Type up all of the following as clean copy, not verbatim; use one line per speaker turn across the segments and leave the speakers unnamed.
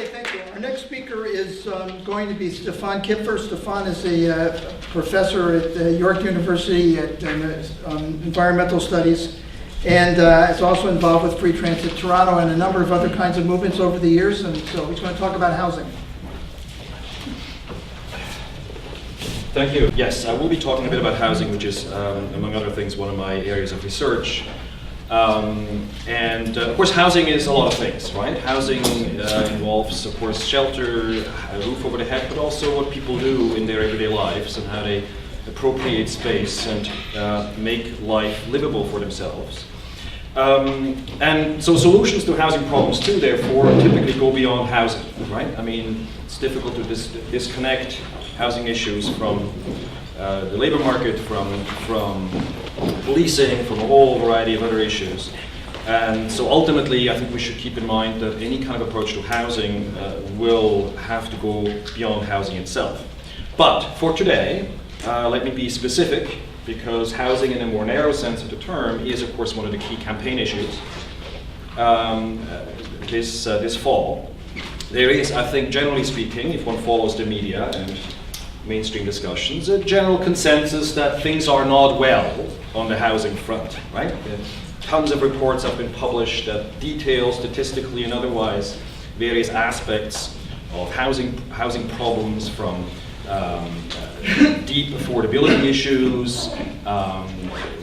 Okay, thank you. Our next speaker is going to be Stefan Kipfer. Stefan is a professor at York University at environmental studies, and is also involved with Free Transit Toronto and a number of other kinds of movements over the years. And so he's going to talk about housing.
Thank you. Yes, I will be talking a bit about housing, which is, among other things, one of my areas of research. Of course, housing is a lot of things, right? Housing involves, of course, shelter, a roof over the head, but also what people do in their everyday lives and how they appropriate space and make life livable for themselves. And so solutions to housing problems too, therefore, typically go beyond housing, right? I mean, it's difficult to disconnect housing issues from the labor market, from policing, from a whole variety of other issues. And so ultimately, I think we should keep in mind that any kind of approach to housing will have to go beyond housing itself. But for today, let me be specific, because housing in a more narrow sense of the term is, of course, one of the key campaign issues this fall. There is, I think, generally speaking, if one follows the media and mainstream discussions, a general consensus that things are not well on the housing front, right? Tons of reports have been published that detail, statistically and otherwise, various aspects of housing problems, from deep affordability issues,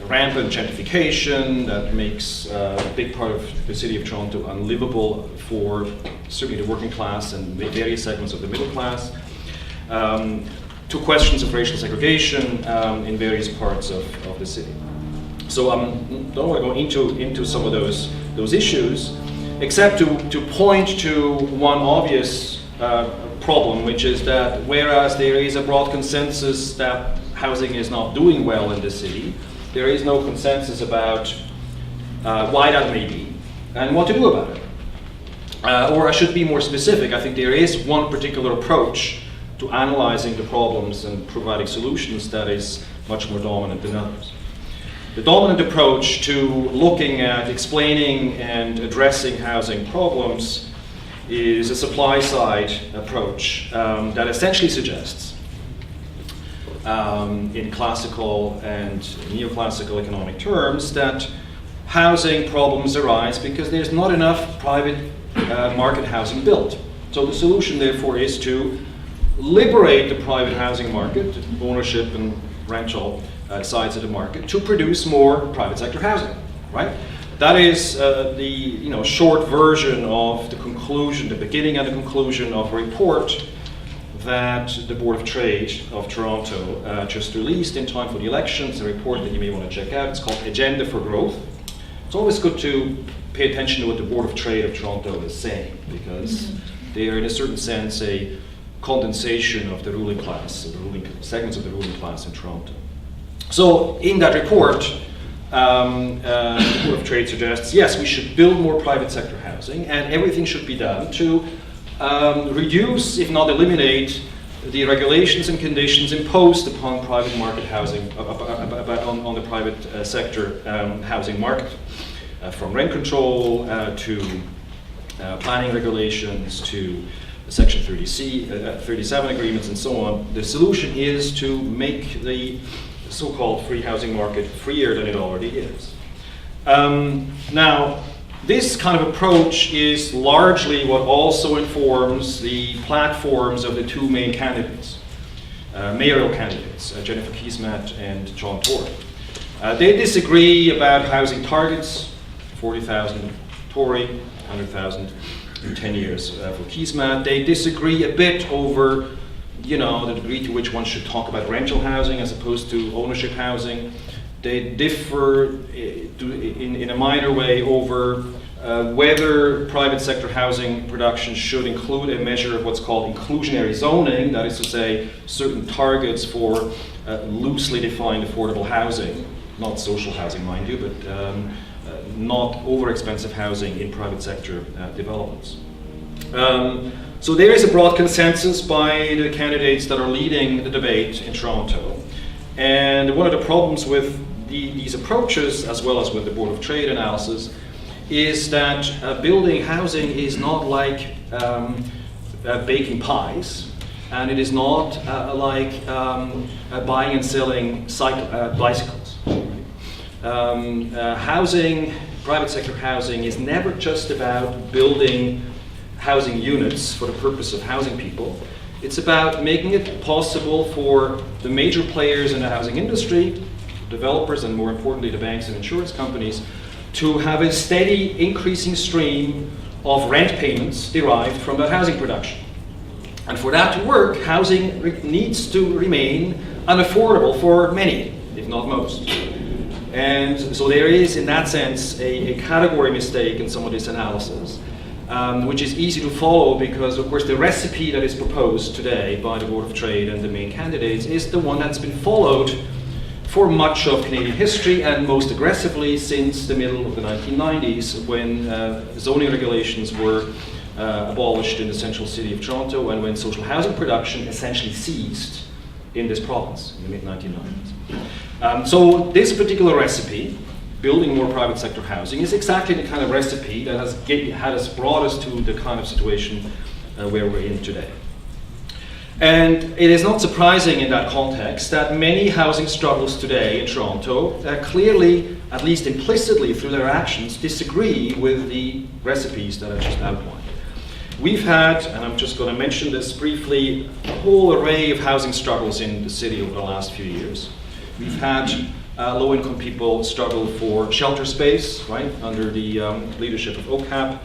rampant gentrification that makes a big part of the city of Toronto unlivable for certainly the working class and various segments of the middle class, to questions of racial segregation in various parts of the city. So I don't want to go into some of those issues, except to point to one obvious problem, which is that whereas there is a broad consensus that housing is not doing well in the city, there is no consensus about why that may be and what to do about it. Or I should be more specific, I think there is one particular approach to analyzing the problems and providing solutions that is much more dominant than others. The dominant approach to looking at explaining and addressing housing problems is a supply-side approach that essentially suggests, in classical and neoclassical economic terms, that housing problems arise because there's not enough private market housing built. So the solution, therefore, is to liberate the private housing market, ownership and rental sides of the market, to produce more private sector housing, right? That is the short version of the conclusion, the beginning and the conclusion of a report that the Board of Trade of Toronto just released in time for the elections, a report that you may want to check out. It's called Agenda for Growth. It's always good to pay attention to what the Board of Trade of Toronto is saying, because they are in a certain sense a condensation of the ruling class, the ruling segments of the ruling class in Toronto. So in that report, the Board of Trade suggests, yes, we should build more private sector housing, and everything should be done to reduce, if not eliminate, the regulations and conditions imposed upon private market housing, on the private sector housing market, from rent control to planning regulations to Section 37 agreements and so on. The solution is to make the so-called free housing market freer than it already is. Now, this kind of approach is largely what also informs the platforms of the two main candidates, mayoral candidates, Jennifer Keesmaat and John Tory. They disagree about housing targets, 40,000 Tory, 100,000 in 10 years for Keesmaat. They disagree a bit over the degree to which one should talk about rental housing as opposed to ownership housing. They differ in a minor way over whether private sector housing production should include a measure of what's called inclusionary zoning, that is to say, certain targets for loosely defined affordable housing, not social housing, mind you, but not over-expensive housing in private sector developments. So there is a broad consensus by the candidates that are leading the debate in Toronto. And one of the problems with these approaches, as well as with the Board of Trade analysis, is that building housing is not like baking pies, and it is not like buying and selling bicycles. Housing, private sector housing, is never just about building housing units for the purpose of housing people. It's about making it possible for the major players in the housing industry, developers, and more importantly the banks and insurance companies, to have a steady increasing stream of rent payments derived from that housing production. And for that to work, housing needs to remain unaffordable for many, if not most. And so there is, in that sense, a category mistake in some of this analysis, which is easy to follow because, of course, the recipe that is proposed today by the Board of Trade and the main candidates is the one that's been followed for much of Canadian history and most aggressively since the middle of the 1990s, when zoning regulations were abolished in the central city of Toronto and when social housing production essentially ceased in this province in the mid-1990s. So this particular recipe, building more private sector housing, is exactly the kind of recipe that has brought us to the kind of situation where we're in today. And it is not surprising in that context that many housing struggles today in Toronto clearly, at least implicitly through their actions, disagree with the recipes that I just outlined. We've had, and I'm just going to mention this briefly, a whole array of housing struggles in the city over the last few years. We've had low-income people struggle for shelter space, right, under the leadership of OCAP.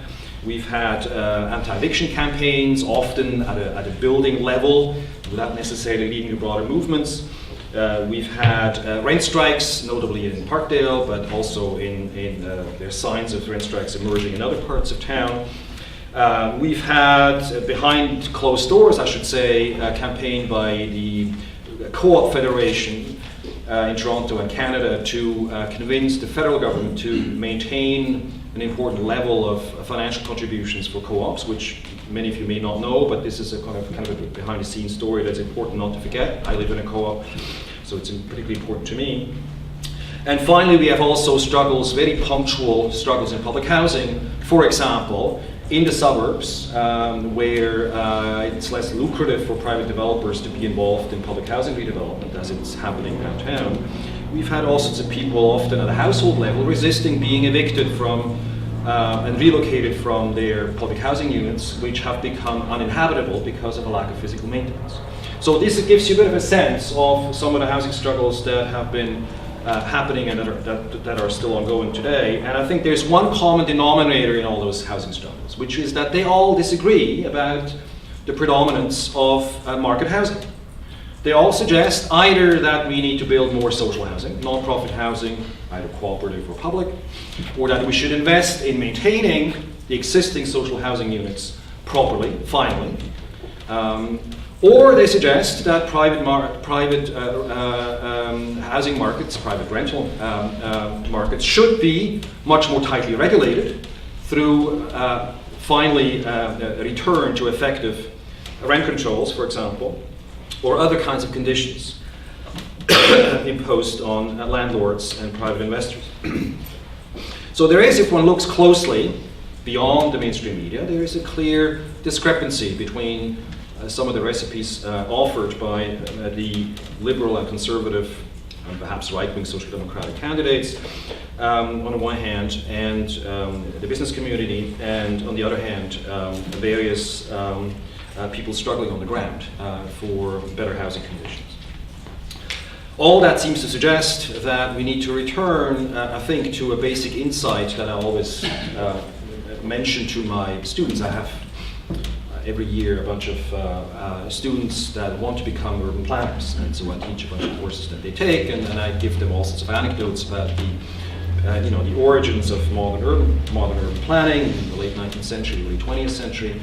We've had anti-eviction campaigns, often at a building level, without necessarily leading to broader movements. We've had rent strikes, notably in Parkdale, but also there's signs of rent strikes emerging in other parts of town. We've had, behind closed doors, I should say, a campaign by the Co-op Federation in Toronto and Canada to convince the federal government to maintain an important level of financial contributions for co-ops, which many of you may not know, but this is a kind of a behind-the-scenes story that's important not to forget. I live in a co-op, so it's particularly important to me. And finally, we have also struggles, very punctual struggles in public housing. For example, in the suburbs, where it's less lucrative for private developers to be involved in public housing redevelopment as it's happening downtown, we've had all sorts of people, often at a household level, resisting being evicted from and relocated from their public housing units, which have become uninhabitable because of a lack of physical maintenance. So this gives you a bit of a sense of some of the housing struggles that have been happening and that are still ongoing today. And I think there's one common denominator in all those housing struggles, which is that they all disagree about the predominance of market housing. They all suggest either that we need to build more social housing, non-profit housing, either cooperative or public, or that we should invest in maintaining the existing social housing units properly, finally. Or they suggest that private housing markets, private rental markets, should be much more tightly regulated through finally a return to effective rent controls, for example, or other kinds of conditions imposed on landlords and private investors. So there is, if one looks closely beyond the mainstream media, there is a clear discrepancy between some of the recipes offered by the liberal and conservative and perhaps right-wing social democratic candidates on the one hand, and the business community, and on the other hand, various people struggling on the ground for better housing conditions. All that seems to suggest that we need to return, I think, to a basic insight that I always mention to my students. I have every year a bunch of students that want to become urban planners, and so I teach a bunch of courses that they take, and I give them all sorts of anecdotes about the origins of modern urban planning in the late 19th century, early 20th century.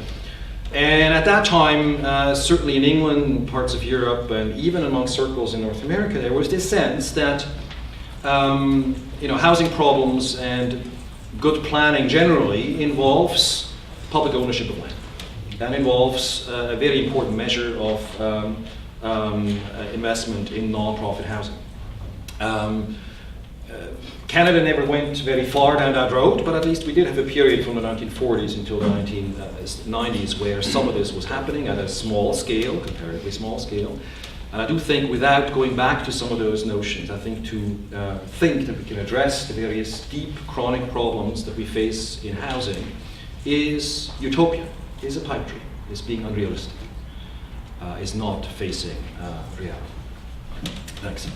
And at that time, certainly in England, parts of Europe, and even among circles in North America, there was this sense that housing problems and good planning generally involves public ownership of land. That involves a very important measure of investment in non-profit housing. Canada never went very far down that road, but at least we did have a period from the 1940s until the 1990s where some of this was happening at a small scale, comparatively small scale. And I do think, without going back to some of those notions, I think to think that we can address the various deep chronic problems that we face in housing is utopia, is a pipe dream, is being unrealistic, is not facing reality. Thanks.